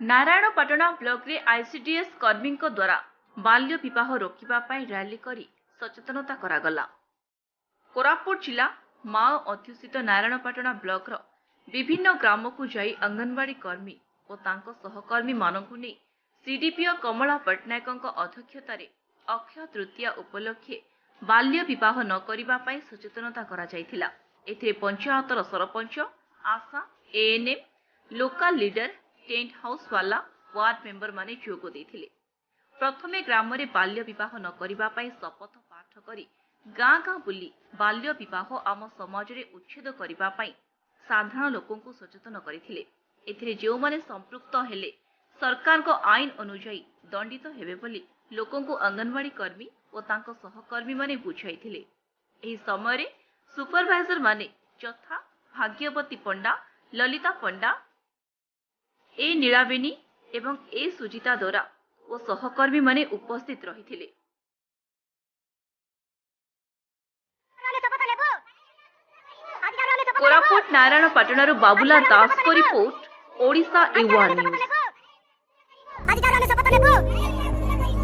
नारायणपाटना block रे ICDS कर्मी द्वारा बाल्य विवाह रोकवा रैली करी सचेतनता करागला। कोरापुट जिला माओ अध्युषित नारायणपाटना ब्लॉक रो विभिन्न ग्राम को जाई अंगनवाड़ी कर्मी और तांको सहकर्मी मानकु नै सीडीपीओ कमला पट्टनायक अध्यक्षतार अक्षय तृतीया उपलक्षे बाल्य विवाह न करिबा पई सचेतनता करा जायथिला। एथिरे पंचायतर सरपंच, ASHA, ANM, local leader, tent house वाला, वार्ड मेंबर माने जोग देथिले। प्रथमे ग्राम रे बाल्य विवाह न करिबा पई शपथ पाठ करी गाँ गाँ बुली बाल्य विवाह आम समाज रे उच्छेद करिबा पई साधारण लोकों को सचेतन करिथिले। एथिरे जेउ माने संपृक्त हेले सरकार को आईन अनुसार दंडित हेबे बोली लोकों को अंगनवाड़ी कर्मी और तांको सहकर्मी माने बुझाइथिले। एही समय रे सुपरवाइजर माने यथा भाग्यवती पंडा, ललिता पंडा, ए नीलावेणी एवं ए सुजिता दोरा और सहकर्मी माने उपस्थित रहिथिले। कोरापुट नारायणपाटनारू बाबुला दास को रिपोर्ट, ओडिशा ए1 न्यूज।